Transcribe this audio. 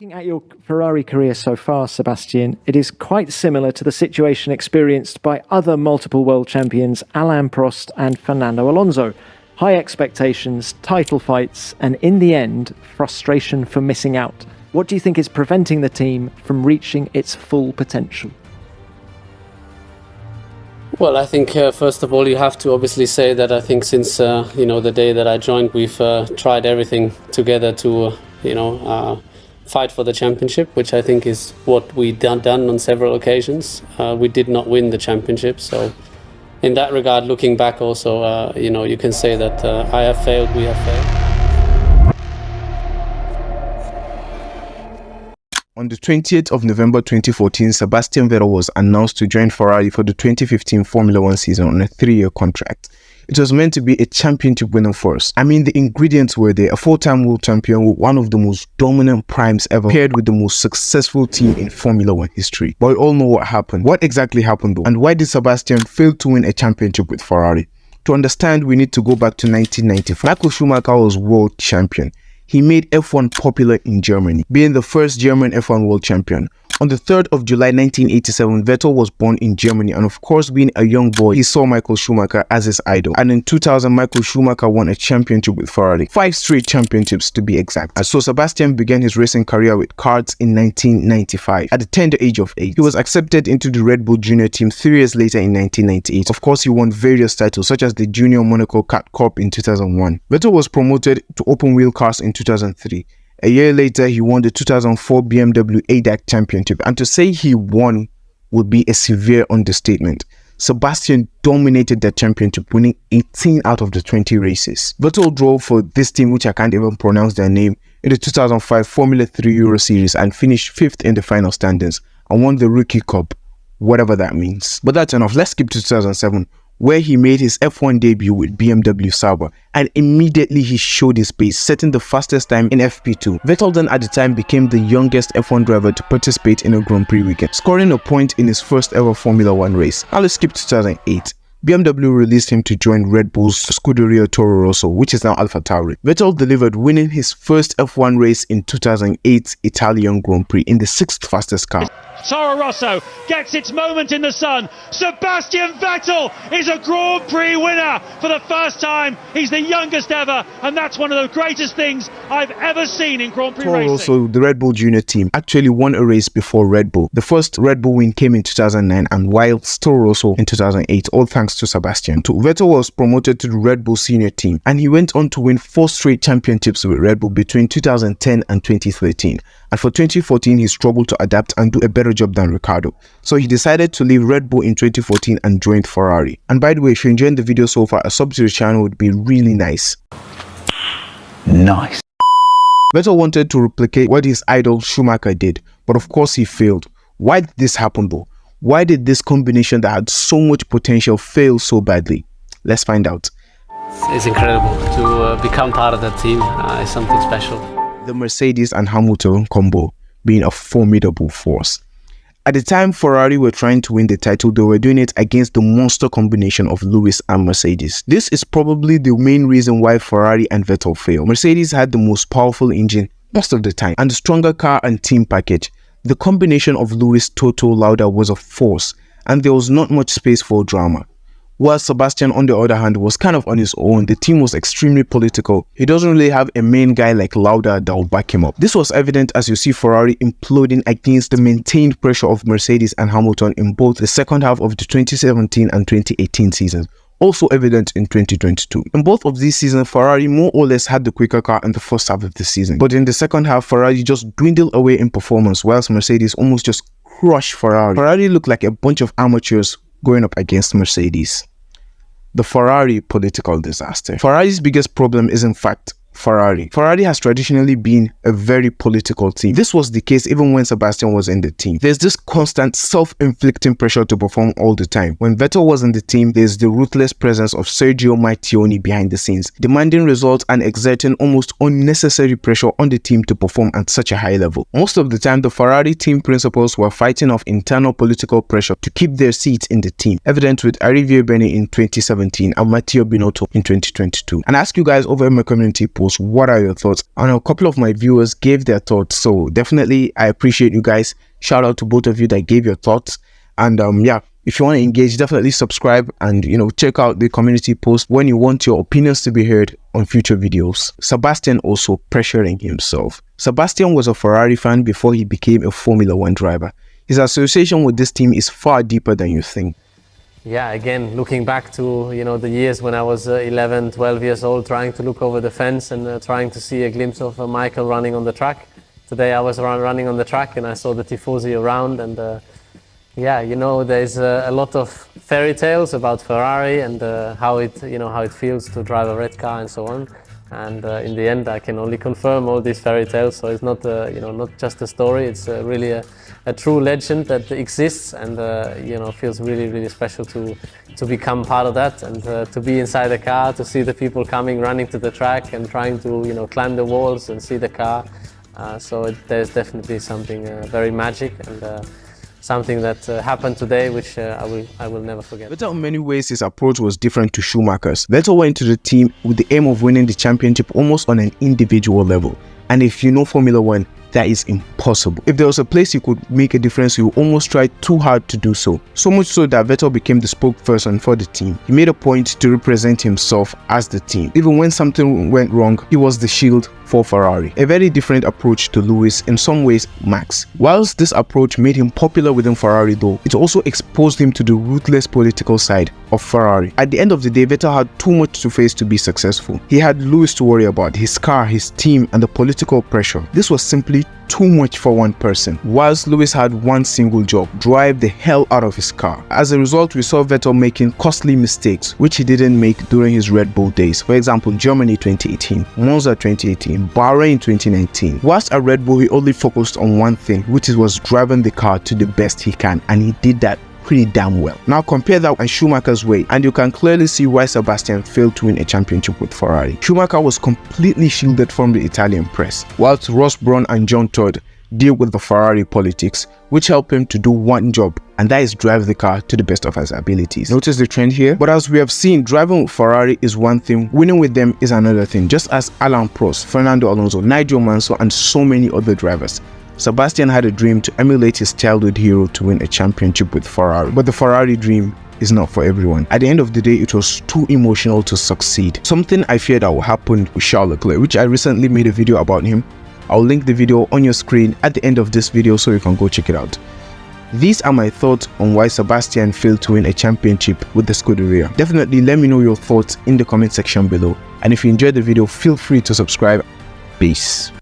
Looking at your Ferrari career so far, Sebastian, it is quite similar to the situation experienced by other multiple world champions Alain Prost and Fernando Alonso. High expectations, title fights, and in the end, frustration for missing out. What do you think is preventing the team from reaching its full potential? Well, I think first of all, you have to obviously say that I think since the day that I joined, we've tried everything together to fight for the championship, which I think is what we done on several occasions. We did not win the championship, so in that regard, looking back, also you can say that I have failed, we have failed. On the 20th of November 2014, Sebastian Vettel was announced to join Ferrari for the 2015 Formula 1 season on a 3-year contract. It was meant to be a championship winning force. I mean, the ingredients were there: a 4-time world champion with one of the most dominant primes ever, paired with the most successful team in Formula 1 history. But we all know what happened. What exactly happened though? And why did Sebastian fail to win a championship with Ferrari? To understand, we need to go back to 1995. Michael Schumacher was world champion. He made F1 popular in Germany, being the first German F1 world champion. On the 3rd of July 1987, Vettel was born in Germany, and of course, being a young boy, he saw Michael Schumacher as his idol. And in 2000, Michael Schumacher won a championship with Ferrari, 5 straight championships to be exact. And so Sebastian began his racing career with karts in 1995 at the tender age of 8. He was accepted into the Red Bull Junior team 3 years later in 1998. Of course, he won various titles such as the Junior Monaco Kart Cup in 2001. Vettel was promoted to open wheel cars in 2003. A year later, he won the 2004 BMW ADAC Championship, and to say he won would be a severe understatement. Sebastian dominated the championship, winning 18 out of the 20 races. Vettel drove for this team, which I can't even pronounce their name, in the 2005 Formula 3 Euro Series and finished 5th in the final standings and won the Rookie Cup, whatever that means. But that's enough. Let's skip to 2007, where he made his F1 debut with BMW Sauber, and immediately he showed his pace, setting the fastest time in FP2. Vettel then at the time became the youngest F1 driver to participate in a Grand Prix weekend, scoring a point in his first ever Formula 1 race. Now let's skip to 2008. BMW released him to join Red Bull's Scuderia Toro Rosso, which is now AlphaTauri. Vettel delivered, winning his first F1 race in 2008 Italian Grand Prix in the 6th fastest car. Toro Rosso gets its moment in the sun. Sebastian Vettel is a Grand Prix winner for the first time. He's the youngest ever, and that's one of the greatest things I've ever seen in Grand Prix Toro racing. Rosso, the Red Bull Junior team, actually won a race before Red Bull. The first Red Bull win came in 2009, and whilst Toro Rosso in 2008, all thanks to Sebastian. Vettel was promoted to the Red Bull Senior team, and he went on to win 4 straight championships with Red Bull between 2010 and 2013. And for 2014, he struggled to adapt and do a better job than Ricciardo. So he decided to leave Red Bull in 2014 and joined Ferrari. And by the way, if you're enjoying the video so far, a sub to the channel would be really nice. Nice. Vettel wanted to replicate what his idol Schumacher did, but of course he failed. Why did this happen though? Why did this combination that had so much potential fail so badly? Let's find out. It's incredible to become part of that team. It's something special. The Mercedes and Hamilton combo being a formidable force. At the time Ferrari were trying to win the title, they were doing it against the monster combination of Lewis and Mercedes. This is probably the main reason why Ferrari and Vettel failed. Mercedes had the most powerful engine most of the time and the stronger car and team package. The combination of Lewis, Toto, Lauda was a force, and there was not much space for drama. While Sebastian, on the other hand, was kind of on his own, the team was extremely political. He doesn't really have a main guy like Lauda that will back him up. This was evident as you see Ferrari imploding against the maintained pressure of Mercedes and Hamilton in both the second half of the 2017 and 2018 seasons. Also evident in 2022. In both of these seasons, Ferrari more or less had the quicker car in the first half of the season. But in the second half, Ferrari just dwindled away in performance, whilst Mercedes almost just crushed Ferrari. Ferrari looked like a bunch of amateurs going up against Mercedes. The Ferrari political disaster. Ferrari's biggest problem is in fact Ferrari. Ferrari has traditionally been a very political team. This was the case even when Sebastian was in the team. There's this constant self-inflicting pressure to perform all the time. When Vettel was in the team, there's the ruthless presence of Sergio Mattioni behind the scenes, demanding results and exerting almost unnecessary pressure on the team to perform at such a high level. Most of the time, the Ferrari team principals were fighting off internal political pressure to keep their seats in the team, evident with Arrivia Bene in 2017 and Matteo Binotto in 2022. And I ask you guys over in my community, post. What are your thoughts? And a couple of my viewers gave their thoughts, so definitely I appreciate you guys. Shout out to both of you that gave your thoughts. And yeah, if you want to engage, definitely subscribe and check out the community post when you want your opinions to be heard on future videos. Sebastian also pressuring himself. Sebastian was a Ferrari fan before he became a Formula 1 driver. His association with this team is far deeper than you think. Yeah, again, looking back to the years when I was 11, 12 years old, trying to look over the fence and trying to see a glimpse of Michael running on the track. Today I was running on the track and I saw the Tifosi around, and yeah, there's a lot of fairy tales about Ferrari and how it feels to drive a red car and so on. And in the end, I can only confirm all these fairy tales. So it's not not just a story. It's really a true legend that exists, and feels really, really special to become part of that and to be inside the car, to see the people coming, running to the track and trying to climb the walls and see the car. So there's definitely something very magic and something that happened today, which I will never forget. Vettel, in many ways, his approach was different to Schumacher's. Vettel went into the team with the aim of winning the championship almost on an individual level. And if you know Formula 1, that is impossible. If there was a place he could make a difference, he would almost try too hard to do so. So much so that Vettel became the spokesperson for the team. He made a point to represent himself as the team. Even when something went wrong, he was the shield for Ferrari. A very different approach to Lewis, in some ways Max. Whilst this approach made him popular within Ferrari though, it also exposed him to the ruthless political side of Ferrari. At the end of the day, Vettel had too much to face to be successful. He had Lewis to worry about, his car, his team, and the political pressure. This was simply too much for one person, whilst Lewis had one single job: drive the hell out of his car. As a result, we saw Vettel making costly mistakes which he didn't make during his Red Bull days. For example, Germany 2018, Monza 2018, Bahrain 2019. Whilst at Red Bull, he only focused on one thing, which was driving the car to the best he can, and he did that pretty damn well. Now compare that with Schumacher's way, and you can clearly see why Sebastian failed to win a championship with Ferrari. Schumacher was completely shielded from the Italian press, whilst Ross Brawn and John Todd deal with the Ferrari politics, which helped him to do one job, and that is drive the car to the best of his abilities. Notice the trend here? But as we have seen, driving with Ferrari is one thing, winning with them is another thing, just as Alain Prost, Fernando Alonso, Nigel Mansell, and so many other drivers. Sebastian had a dream to emulate his childhood hero to win a championship with Ferrari, but the Ferrari dream is not for everyone. At the end of the day, it was too emotional to succeed. Something I feared that would happen with Charles Leclerc, which I recently made a video about him. I'll link the video on your screen at the end of this video so you can go check it out. These are my thoughts on why Sebastian failed to win a championship with the Scuderia. Definitely let me know your thoughts in the comment section below. And if you enjoyed the video, feel free to subscribe. Peace.